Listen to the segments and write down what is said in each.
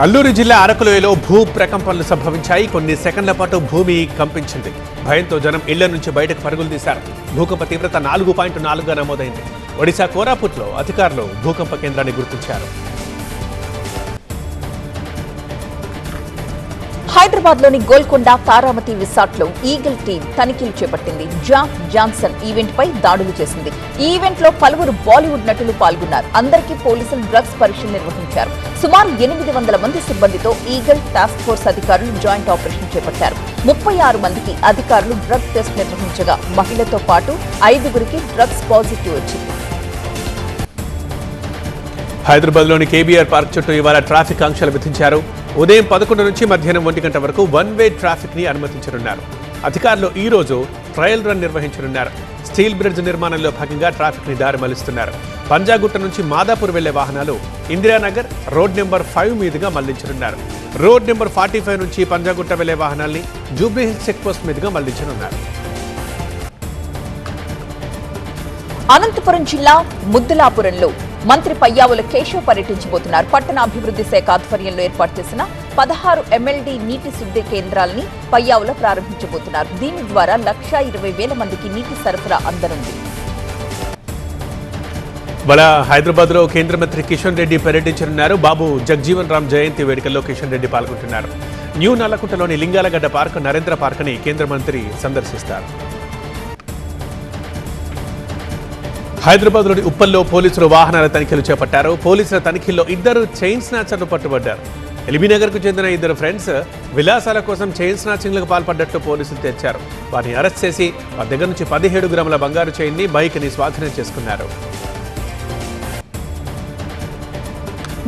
అల్లూరు జిల్లా అరకులోయలో భూ ప్రకంపనలు సంభవించాయి. కొన్ని సెకండ్ల పాటు భూమి కంపించింది. భయంతో జనం ఇళ్ల నుంచి బయటకు పరుగులు తీశారు. భూకంప తీవ్రత 4.4గా నమోదైంది. ఒడిశా కోరాపుట్లో అధికారులు భూకంప కేంద్రాన్ని గుర్తించారు. హైదరాబాద్లోని గోల్కొండ, తారామతి రిసార్ట్లో ఈగల్ టీం తనిఖీలు చేపట్టింది. జాక్ జాన్సన్ ఈవెంట్ పై దాడులు చేసింది. ఈ ఈవెంట్ లో పలువురు బాలీవుడ్ నటులు పాల్గొన్నారు. అందరికీ పోలీసులు డ్రగ్స్ పరీక్షలు నిర్వహించారు. సుమారు 800 మంది సిబ్బందితో ఈగల్ టాస్క్ ఫోర్స్ అధికారులు జాయింట్ ఆపరేషన్ చేపట్టారు. 36 మందికి అధికారులు డ్రగ్ టెస్ట్ నిర్వహించగా మహిళతో పాటు 5గురికి డ్రగ్స్ పాజిటివ్ వచ్చింది. హైదరాబాద్లోని కేబీఆర్ పార్క్ చుట్టూ ఇవాళ ట్రాఫిక్ ఆంక్షలు విధించారు. ఉదయం 11 నుంచి మధ్యాహ్నం 1 గంట వరకు వన్-వే ట్రాఫిక్ ని అనుమతించనున్నారు. అధికారులు ఈ రోజు ట్రయల్ రన్ నిర్వహించనున్నారు. స్టీల్ బ్రిడ్జ్ నిర్మాణంలో భాగంగా ట్రాఫిక్ ని దారి మళ్లిస్తున్నారు. పంజాగుట్ట నుంచి మాదాపూర్ వెళ్లే వాహనాలు ఇందిరానగర్ రోడ్ నెంబర్ 5 మీదుగా మళ్లించనున్నారు. రోడ్ నెంబర్ 45 నుంచి పంజాగుట్ట వెళ్లే వాహనాల్ని జూబ్లీహిల్స్ చెక్ పోస్ట్ మీదుగా మళ్లించనున్నారు. అనంతపురం జిల్లా ముద్దులాపురంలో మంత్రి పయ్యావుల కేశవ్ పర్యటించబోతున్నారు. పట్టణాభివృద్ధి శాఖ ఆధ్వర్యంలో ఏర్పాటు చేసిన 16 MLD నీటి శుద్ధి కేంద్రాలని పయ్యావుల ప్రారంభించబోతున్నారు. దీని ద్వారా 1,20,000 మందికి నీటి సరఫరా అందనుంది. హైదరాబాద్ లో కేంద్ర మంత్రి కిషన్ రెడ్డి పర్యటించనున్నారు. బాబు జగ్జీవన్ రామ్ జయంతి వేడుకల్లో కిషన్ రెడ్డి పాల్గొంటున్నారు. న్యూ నల్లకుంటలోని లింగాలగడ్డ పార్క్, నరేంద్ర పార్క్ ని కేంద్ర మంత్రి సందర్శిస్తారు. హైదరాబాద్లోని ఉప్పల్లో పోలీసులు వాహనాల తనిఖీలు చేపట్టారు. పోలీసుల తనిఖీల్లో 2 చైన్ స్నాచర్లు పట్టుబడ్డారు. ఎల్బీనగర్కు చెందిన 2 ఫ్రెండ్స్ విలాసాల కోసం చైన్ స్నాచింగ్లకు పాల్పడ్డట్టు పోలీసులు తెచ్చారు. వారిని అరెస్ట్ చేసి వారి దగ్గర నుంచి 17 గ్రాముల బంగారు చైన్ని, బైక్ని స్వాధీనం చేసుకున్నారు.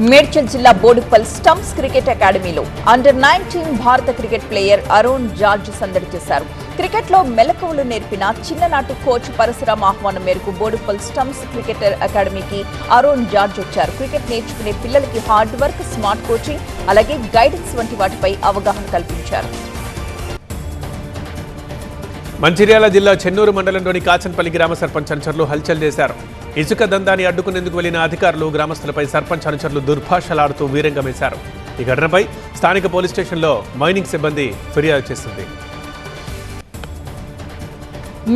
మేడ్చల్ జిల్లా బోడుప్పల్ స్టంప్స్ క్రికెట్ అకాడమీలో అండర్-19 భారత క్రికెట్ ప్లేయర్ అరోన్ జార్జ్ సందడి చేశారు. క్రికెట్ లో మెలకువలు నేర్పిన చిన్ననాటి కోచ్ పరశురామ్ ఆహ్వానం మేరకు బోడుప్పల్ స్టంప్స్ క్రికెటర్ అకాడమీకి అరోన్ జార్జ్ వచ్చారు. క్రికెట్ నేర్చుకునే పిల్లలకి హార్డ్ వర్క్, స్మార్ట్ కోచింగ్, అలాగే గైడెన్స్ వంటి వాటిపై అవగాహన కల్పించారు. మంచిర్యాల జిల్లా చెన్నూరు మండలంలోని కాచన్పల్లి గ్రామ సర్పంచ్ అనుచరులు హల్చల్ చేశారు. ఇసుక దందాన్ని అడ్డుకునేందుకు వెళ్లిన అధికారులు గ్రామస్తులపై సర్పంచ్ అనుచరులు దుర్భాషలాడుతూ వీరంగం వేశారు. ఈ ఘటనపై స్థానిక పోలీస్ స్టేషన్లో మైనింగ్ సిబ్బంది ఫిర్యాదు చేసింది.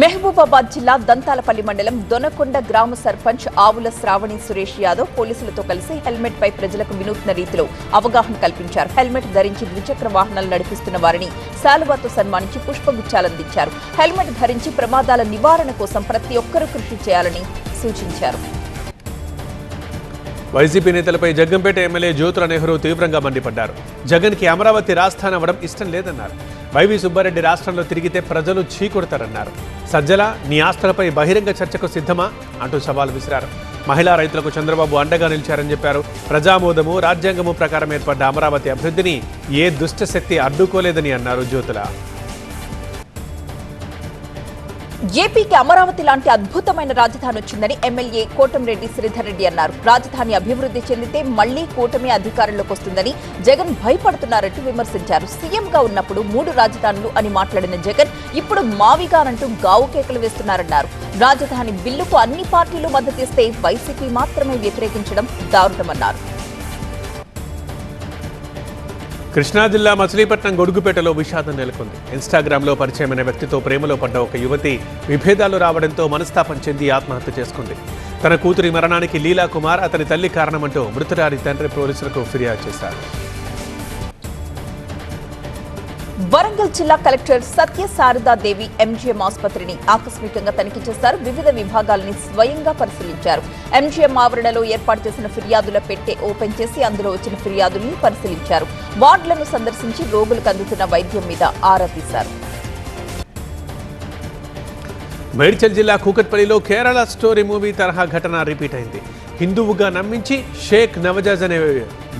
మహబూబాబాద్ జిల్లా దంతాలపల్లి మండలం దొనకొండ గ్రామ సర్పంచ్ ఆవుల శ్రావణి సురేష్ యాదవ్ పోలీసులతో కలిసి హెల్మెట్ పై ప్రజలకు వినూత్న రీతిలో అవగాహన కల్పించారు. హెల్మెట్ ధరించి ద్విచక్ర వాహనాలు నడిపిస్తున్న వారిని శాలువాతో సన్మానించి పుష్పగుచ్చాలందించారు. హెల్మెట్ ధరించి ప్రమాదాల నివారణ కోసం ప్రతి ఒక్కరూ కృషి చేయాలని సూచించారు. వైసీపీ నేతలపై జగ్గంపేట ఎమ్మెల్యే జ్యోతుల నెహ్రూ తీవ్రంగా మండిపడ్డారు. జగన్కి అమరావతి రాజధాని అవ్వడం ఇష్టం లేదన్నారు. వైవి సుబ్బారెడ్డి రాష్ట్రంలో తిరిగితే ప్రజలు చీకొడతారన్నారు. సజ్జల, నీ ఆస్తులపై బహిరంగ చర్చకు సిద్ధమా అంటూ సవాల్ విసిరారు. మహిళా రైతులకు చంద్రబాబు అండగా నిలిచారని చెప్పారు. ప్రజామోదము, రాజ్యాంగము ప్రకారం ఏర్పడ్డ అమరావతి అభివృద్ధిని ఏ దుష్టశక్తి అడ్డుకోలేదని అన్నారు జ్యోతుల. ఏపీకి అమరావతి లాంటి అద్భుతమైన రాజధాని వచ్చిందని ఎమ్మెల్యే కోటంరెడ్డి శ్రీధర్ రెడ్డి అన్నారు. రాజధాని అభివృద్ధి చెందితే మళ్లీ కూటమి అధికారంలోకి వస్తుందని జగన్ భయపడుతున్నారంటూ విమర్శించారు. సీఎంగా ఉన్నప్పుడు 3 రాజధానులు అని మాట్లాడిన జగన్ ఇప్పుడు మావిగానంటూ గావు కేకలు వేస్తున్నారన్నారు. రాజధాని బిల్లుకు అన్ని పార్టీలు మద్దతిస్తే వైసీపీ మాత్రమే వ్యతిరేకించడం దారుణమన్నారు. కృష్ణా జిల్లా మచిలీపట్నం గొడుగుపేటలో విషాదం నెలకొంది. ఇన్స్టాగ్రామ్లో పరిచయమైన వ్యక్తితో ప్రేమలో పడ్డ ఒక యువతి విభేదాలు రావడంతో మనస్తాపం చెంది ఆత్మహత్య చేసుకుంది. తన కూతురి మరణానికి లీలా కుమార్, అతని తల్లి కారణమంటూ మృతురాలి తండ్రి పోలీసులకు ఫిర్యాదు చేశారు. వరంగల్ జిల్లా కలెక్టర్ సత్యశారదాదేవి ఎంజీఎం ఆసుపత్రిని ఆకస్మికంగా తనిఖీ చేశారు. వివిధ విభాగాలని స్వయంగా పరిశీలించారు. ఎంజీఎం ఆవరణలో ఏర్పాటు చేసిన ఫిర్యాదుల పెట్టె ఓపెన్ చేసి అందులో వచ్చిన ఫిర్యాదుల్ని పరిశీలించారు. వార్డులను సందర్శించి రోగులకు అందుతున్న వైద్యం మీద ఆరా తీశారు. మేడ్చల్ జిల్లా కూకట్పల్లిలో కేరళ స్టోరీ మూవీ తరహా ఘటన రిపీట్ అయింది. హిందువుగా నమ్మించి షేక్ నవజాజ్ అనే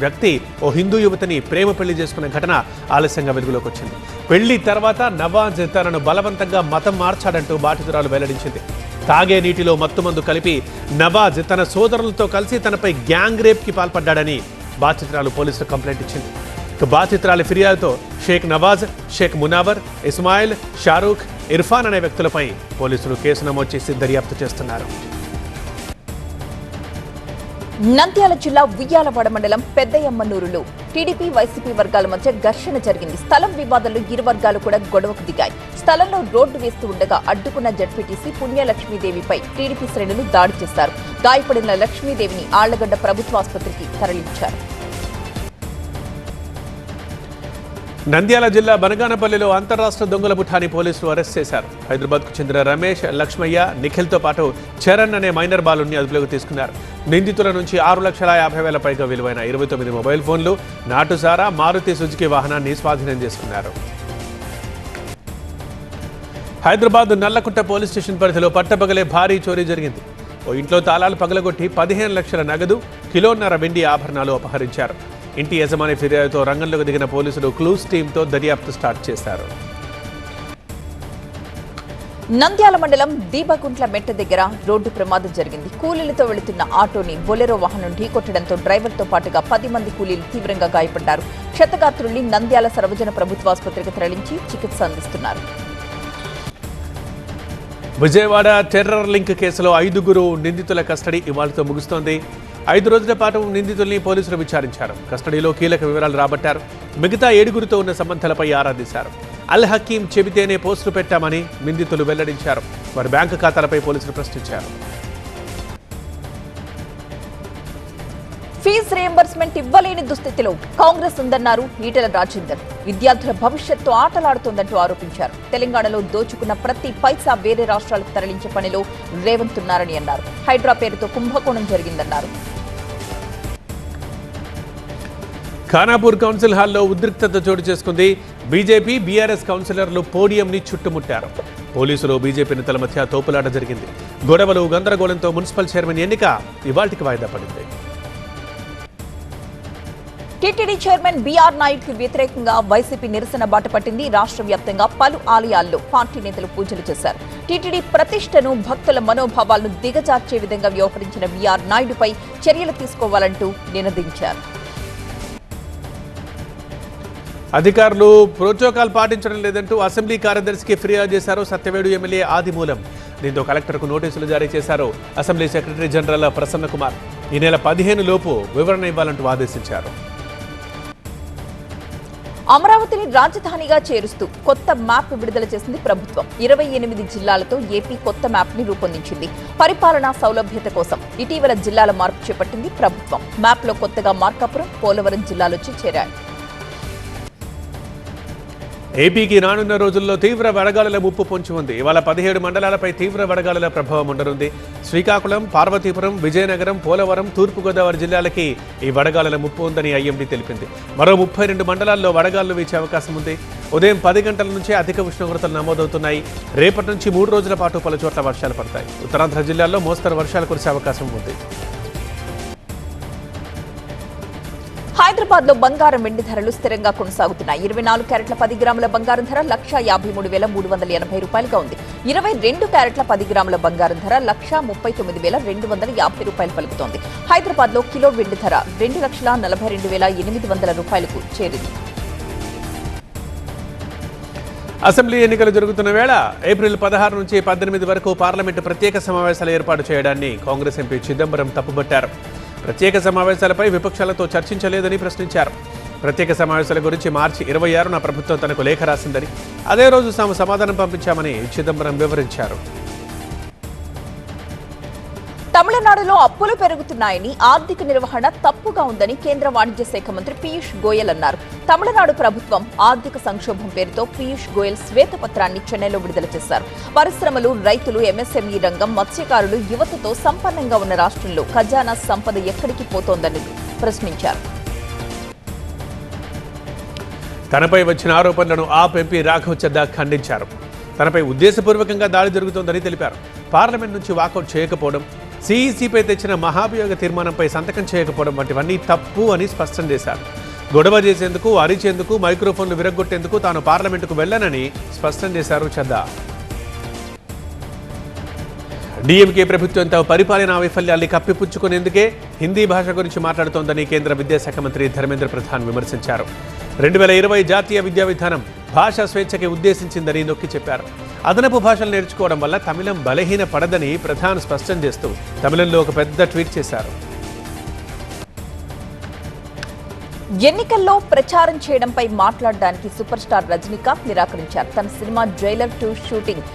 వ్యక్తి ఓ హిందూ యువతిని ప్రేమ పెళ్లి చేసుకున్న ఘటన ఆలస్యంగా వెలుగులోకి వచ్చింది. పెళ్లి తర్వాత నవాజ్ తనను బలవంతంగా మతం మార్చాడంటూ బాధితురాలు వెల్లడించింది. తాగే నీటిలో మత్తుమందు కలిపి నవాజ్ తన సోదరులతో కలిసి తనపై గ్యాంగ్ రేప్కి పాల్పడ్డాడని బాధితురాలు పోలీసులు కంప్లైంట్ ఇచ్చింది. బాధితురాలి ఫిర్యాదుతో షేక్ నవాజ్, షేక్ మునావర్, ఇస్మాయిల్, షారూక్, ఇర్ఫాన్ అనే వ్యక్తులపై పోలీసులు కేసు నమోదు చేసి దర్యాప్తు చేస్తున్నారు. నంద్యాల జిల్లా ఉయ్యాలవాడ మండలం పెద్దయమ్మనూరులో టీడీపీ వైసీపీ వర్గాల మధ్య ఘర్షణ జరిగింది. స్థలం వివాదంలో ఇరు వర్గాలు కూడా గొడవకు దిగాయి. స్థలంలో రోడ్డు వేస్తూ ఉండగా అడ్డుకున్న జడ్పీటీసీ పుణ్యలక్ష్మీదేవిపై టీడీపీ శ్రేణులు దాడి చేశారు. గాయపడిన లక్ష్మీదేవిని ఆళ్లగడ్డ ప్రభుత్వ ఆసుపత్రికి తరలించారు. నంద్యాల జిల్లా బనగానపల్లిలో అంతర్రాష్ట్ర దొంగల ముఠాని పోలీసులు అరెస్ట్ చేశారు. హైదరాబాద్కు చెందిన రమేష్, లక్ష్మయ్య, నిఖిల్తో పాటు చరణ్ అనే మైనర్ బాలుని అదుపులోకి తీసుకున్నారు. నిందితుల నుంచి 6,50,000 పైగా విలువైన 29 మొబైల్ ఫోన్లు, నాటుసారా, మారుతి సుజుకి వాహనాన్ని స్వాధీనం చేసుకున్నారు. హైదరాబాద్ నల్లకుంట పోలీస్ స్టేషన్ పరిధిలో పట్టపగలే భారీ చోరీ జరిగింది. ఓ ఇంట్లో తాళాలు పగలగొట్టి 15 లక్షల నగదు, కిలోన్నర వెండి ఆభరణాలు అపహరించారు. ఇంటి యజమాని ఫిర్యాదుతో రంగంలోకి దిగిన పోలీసులు క్లూస్ టీంతో దర్యాప్తు స్టార్ట్ చేశారు. నంద్యాల మండలం దీపగుంట్ల మెట్ట దగ్గర రోడ్డు ప్రమాదం జరిగింది. కూలీలతో వెళుతున్న ఆటోని బొలెరో వాహనం ఢీకొట్టడంతో డ్రైవర్తో పాటుగా 10 మంది కూలీలు తీవ్రంగా గాయపడ్డారు. క్షతగాత్రుల్ని నంద్యాల సర్వజన ప్రభుత్వ ఆసుపత్రికి తరలించి చికిత్స అందిస్తున్నారు. విజయవాడ టెర్రర్ లింక్ కేసులో 5 నిందితుల కస్టడీ ఇవాళతో ముగుస్తోంది. 5 రోజుల పాటు నిందితుల్ని పోలీసులు విచారించారు. కస్టడీలో కీలక వివరాలు రాబట్టారు. మిగతా 7 ఉన్న సంబంధాలపై ఆరా తీశారు. అల్ హకీం చెబితేనే పోస్టులు పెట్టామని నిందితులు వెల్లడించారు. వారి బ్యాంకు ఖాతాలపై పోలీసులు ప్రశ్నించారు. ఫీజు రియంబర్స్మెంట్ ఇవ్వలేని దుస్థితిలో కాంగ్రెస్ ఉందన్నారు ఈటెల రాజేందర్. విద్యార్థుల భవిష్యత్తు ఆటలాడుతోందంటూ ఆరోపించారు. తెలంగాణలో దోచుకున్న ప్రతి పైసా వేరే రాష్ట్రాలకు తరలించే పనిలో రేవంత్ ఉన్నారని అన్నారు. హైడ్రా పేరుతో కుంభకోణం జరిగిందన్నారు. ఖానాపూర్ కౌన్సిల్ హాల్లో ఉద్రిక్తత చోటు చేసుకుంది. బీజేపీ, బీఆర్ఎస్ కౌన్సిలర్లు పోడియంని చుట్టుముట్టారు. పోలీసులు, బీజేపీ నేతల మధ్య తోపులాట జరిగింది. గొడవలు, గందరగోళంతో మున్సిపల్ చైర్మన్ ఎన్నిక ఇవాళ్టికి వాయిదా పడింది. టీటీడీ చైర్మన్ బీఆర్ నాయుడుకి వ్యతిరేకంగా వైసీపీ నిరసన బాట పట్టింది. రాష్ట్ర వ్యాప్తంగా పలు ఆలయాల్లో పార్టీ నేతలు పూజలు చేశారు. టీటీడీ ప్రతిష్టను, భక్తుల మనోభావాలను దిగజార్చే విధంగా వ్యవహరించిన బీఆర్ నాయుడుపై చర్యలు తీసుకోవాలంటూ నినదించారు. అధికారులు ప్రోటోకాల్ పాటించడం లేదంటూ అసెంబ్లీ కార్యదర్శికి ఫిర్యాదు చేశారు సత్యవేడు ఎమ్మెల్యే ఆదిమూలం. దీంతో కలెక్టర్కు నోటీసులు జారీ చేశారు assembly secretary general Prasanna Kumar. ఈ నెల 15 లోపు వివరణ ఇవ్వాలంటూ ఆదేశించారు. అమరావతిని రాజధానిగా చేరుస్తూ కొత్త మ్యాప్ విడుదల చేసింది ప్రభుత్వం. 28 జిల్లాలతో ఏపీ కొత్త మ్యాప్ ని రూపొందించింది. పరిపాలనా సౌలభ్యత కోసం ఇటీవల జిల్లాల మార్పు చేపట్టింది ప్రభుత్వం. మ్యాప్ లో కొత్తగా మార్కాపురం, పోలవరం జిల్లాలొచ్చి చేరాయి. ఏపీకి రానున్న రోజుల్లో తీవ్ర వడగాలుల ముప్పు పొంచి ఉంది. ఇవాళ 17 మండలాలపై తీవ్ర వడగాలుల ప్రభావం ఉండనుంది. శ్రీకాకుళం, పార్వతీపురం, విజయనగరం, పోలవరం, తూర్పుగోదావరి జిల్లాలకి ఈ వడగాలుల ముప్పు ఉందని ఐఎండీ తెలిపింది. మరో 32 మండలాల్లో వడగాలులు వీచే అవకాశం ఉంది. ఉదయం 10 గంటల నుంచే అధిక ఉష్ణోగ్రతలు నమోదవుతున్నాయి. రేపటి నుంచి 3 రోజుల పాటు పలు చోట్ల వర్షాలు పడతాయి. ఉత్తరాంధ్ర జిల్లాల్లో మోస్తరు వర్షాలు కురిసే అవకాశం ఉంది. హైదరాబాద్ లో బంగారం, వెండి ధరలు స్థిరంగా కొనసాగుతున్నాయి. 24 క్యారెట్ల 10 గ్రాముల బంగారం ధర 1,53,380 రూపాయలుగా ఉంది. 22 క్యారెట్ల 10 గ్రాముల బంగారం ధర 1,39,250 రూపాయలు పలుకుతోంది. హైదరాబాద్ లో కిలో వెండి ధర 2,42,800 రూపాయలకు చేరింది. అసెంబ్లీ ఎన్నికలు జరుగుతున్న వేళ ఏప్రిల్ 16 నుంచి 18 వరకు పార్లమెంటు ప్రత్యేక సమావేశాలు ఏర్పాటు చేయడాన్ని కాంగ్రెస్ ఎంపీ చిదంబరం తప్పుబట్టారు. ప్రత్యేక సమావేశాలపై విపక్షాలతో చర్చించలేదని ప్రశ్నించారు. ప్రత్యేక సమావేశాల గురించి మార్చి 26న ప్రభుత్వం తనకు లేఖ రాసిందని, అదే రోజు తాము సమాధానం పంపించామని చిదంబరం వివరించారు. తమిళనాడులో అప్పులు పెరుగుతున్నాయని, ఆర్థిక నిర్వహణ తప్పుగా ఉందని కేంద్ర వాణిజ్య శాఖ మంత్రి పీయూష్ గోయల్ అన్నారు. తమిళనాడు ప్రభుత్వం ఆర్థిక సంక్షోభం పేరుతో పీయూష్ గోయల్ శ్వేతపత్రాన్ని చెన్నైలో విడుదల చేశారు. పరిశ్రమలు, రైతులు, ఎంఎస్ఎంఈ రంగం, మత్స్యకారులు, యువతతో సంపన్నంగా ఉన్న రాష్ట్రంలో ఖజానా సంపద ఎక్కడికి పోతోందని ప్రశ్నించారు. తనపై వచ్చిన ఆరోపణలను ఆప్ ఎంపీ రాఘవ్ చద్దా ఖండించారు. తనపై ఉద్దేశపూర్వకంగా దాడి జరుగుతోందని తెలిపారు. పార్లమెంట్ నుంచి వాకౌట్ చేయకపోవడం, సిఈసిపై తెచ్చిన మహాభియోగ తీర్మానంపై సంతకం చేయకపోవడం వంటివన్నీ తప్పు అని స్పష్టం చేశారు. గొడవ చేసేందుకు, అరిచేందుకు, మైక్రోఫోన్లు విరగ్గొట్టేందుకు తాను పార్లమెంటుకు వెళ్లానని స్పష్టం చేశారు చద్దా. డీఎంకే ప్రభుత్వం తమ పరిపాలనా వైఫల్యాల్ని కప్పిపుచ్చుకునేందుకే హిందీ భాష గురించి మాట్లాడుతోందని కేంద్ర విద్యాశాఖ మంత్రి ధర్మేంద్ర ప్రధాన్ విమర్శించారు. 2020 జాతీయ విద్యా విధానం భాషా స్వేచ్ఛకి ఉద్దేశించిందని నొక్కి చెప్పారు. అదనపు భాషలు నేర్చుకోవడం వల్ల తమిళం బలహీన పడదని ప్రధాన్ స్పష్టం చేస్తూ తమిళంలో ఒక పెద్ద ట్వీట్ చేశారు. ఎన్నికల్లో ప్రచారం చేయడంపై మాట్లాడడానికి సూపర్ స్టార్ రజనీకాంత్ నిరాకరించారు. తన సినిమా జైలర్ 2 షూటింగ్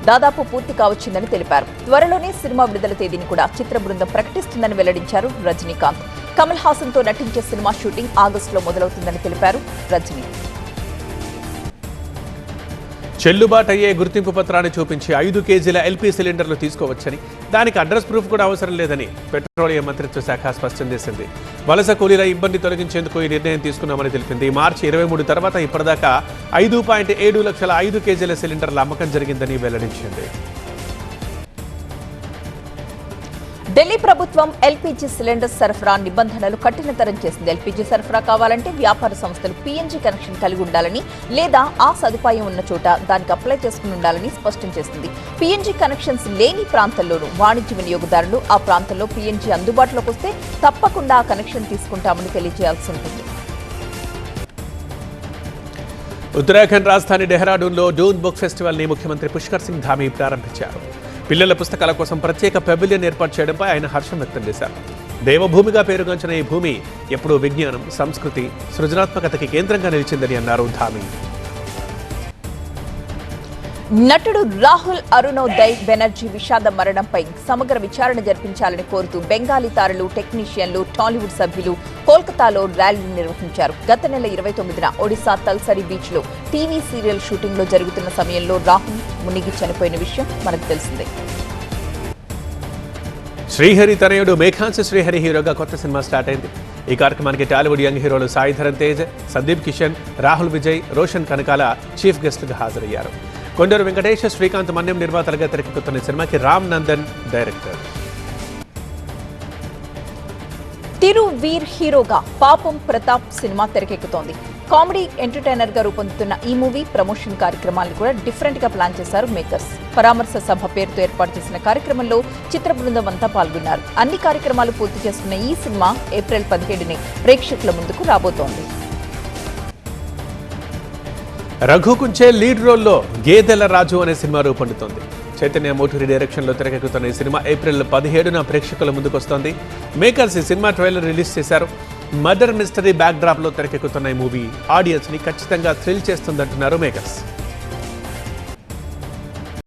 దాదాపు పూర్తి కావచ్చిందని తెలిపారు. త్వరలోనే సినిమా విడుదల తేదీని కూడా చిత్ర బృందం ప్రకటిస్తుందని వెల్లడించారు రజనీకాంత్. కమల్ హాసన్ తో నటించే సినిమా షూటింగ్ ఆగస్టులో మొదలవుతుందని తెలిపారు రజనీ. చెల్లుబాటు అయ్యే గుర్తింపు పత్రాన్ని చూపించి 5 కేజీల ఎల్పీ సిలిండర్లు తీసుకోవచ్చని, దానికి అడ్రస్ ప్రూఫ్ కూడా అవసరం లేదని పెట్రోలియం మంత్రిత్వ శాఖ స్పష్టం చేసింది. వలస కూలీల ఇబ్బంది తొలగించేందుకు ఈ నిర్ణయం తీసుకున్నామని తెలిపింది. మార్చి 23 తర్వాత ఇప్పటిదాకా 5.7 లక్షల 5 కేజీల సిలిండర్ల అమ్మకం జరిగిందని వెల్లడించింది. ఢిల్లీ ప్రభుత్వం ఎల్పీజీ సిలిండర్ సరఫరా నిబంధనలు కఠినతరం చేసింది. ఎల్పీజీ సరఫరా కావాలంటే వ్యాపార సంస్థలు పీఎన్జీ కనెక్షన్ కలిగి ఉండాలని, లేదా ఆ సదుపాయం ఉన్న చోట దానికి అప్లై చేసుకుని ఉండాలని స్పష్టం చేసింది. పీఎన్జీ కనెక్షన్స్ లేని ప్రాంతాల్లోనూ వాణిజ్య వినియోగదారులు ఆ ప్రాంతంలో పీఎన్జీ అందుబాటులోకి వస్తే తప్పకుండా ఆ కనెక్షన్ తీసుకుంటామని తెలియజేయాల్సి ఉంటుంది. ఉత్తరాఖండ్ రాజధాని డెహ్రాడూన్లో డూన్ బుక్ ఫెస్టివల్ ని ముఖ్యమంత్రి పుష్కర్ సింగ్ ధామీ ప్రారంభించారు. పిల్లల పుస్తకాల కోసం ప్రత్యేక పెవిలియన్ ఏర్పాటు చేయడంపై ఆయన హర్షం వ్యక్తం చేశారు. దేవభూమిగా పేరుగాంచిన ఈ భూమి ఎప్పుడూ విజ్ఞానం, సంస్కృతి, సృజనాత్మకతకి కేంద్రంగా నిలిచిందని అన్నారు ధామీ. నటుడు రాహుల్ అరుణోదయ్ బెనర్జీ విషాద మరణంపై సమగ్ర విచారణ జరిపించాలని కోరుతూ బెంగాలీ తారలు, టెక్నీషియన్లు, టాలీవుడ్ సభ్యులు కోల్కతాలో ర్యాలీ నిర్వహించారు. గత నెల 29న ఒడిశా తల్సరి బీచ్ లో టీవీ సీరియల్ షూటింగ్ లో జరుగుతున్న సమయంలో రాహుల్ మునిగి చనిపోయిన విషయం మనకు తెలిసిందే. శ్రీహరి తనయుడు మేఘాంశ శ్రీహరి హీరోగా కొత్త సినిమా స్టార్ట్ అయింది. ఈ కార్యక్రమానికి టాలీవుడ్ యంగ్ హీరోలు సాయి ధరమ్ తేజ్, సందీప్ కిషన్, రాహుల్ విజయ్, రోషన్ కనకాల చీఫ్ గెస్టులుగా హాజరయ్యారు. కొండూరు వెంకటేష్, శ్రీకాంత్ మన్యం నిర్మాతలుగా తెరకెక్కుతున్న సినిమాకి రామ్ నందన్ డైరెక్టర్. తిరువీర్ హీరోగా పాపం ప్రతాప్ సినిమా తెరకెక్కుతోంది. కామెడీ ఎంటర్టైనర్ గా రూపొందుతున్న ఈ మూవీ ప్రమోషన్ కార్యక్రమాలను కూడా డిఫరెంట్ గా ప్లాన్ చేశారు మేకర్స్. పరామర్శ సభ పేరుతో ఏర్పాటు చేసిన కార్యక్రమంలో చిత్ర బృందం అంతా పాల్గొన్నారు. అన్ని కార్యక్రమాలు పూర్తి చేసుకున్న ఈ సినిమా ఏప్రిల్ 17ని ప్రేక్షకుల ముందుకు రాబోతోంది. రఘు కుంచే లీడ్ రోల్లో గేదెల రాజు అనే సినిమా రూపొందుతోంది. చైతన్య మోటూరి డైరెక్షన్లో తెరకెక్కుతున్న ఈ సినిమా ఏప్రిల్ 17న ప్రేక్షకుల ముందుకు వస్తోంది. మేకర్స్ ఈ సినిమా ట్రైలర్ రిలీజ్ చేశారు. మర్డర్ మిస్టరీ బ్యాక్ డ్రాప్ లో తెరకెక్కుతున్న ఈ మూవీ ఆడియన్స్ ని ఖచ్చితంగా థ్రిల్ చేస్తుందంటున్నారు మేకర్స్.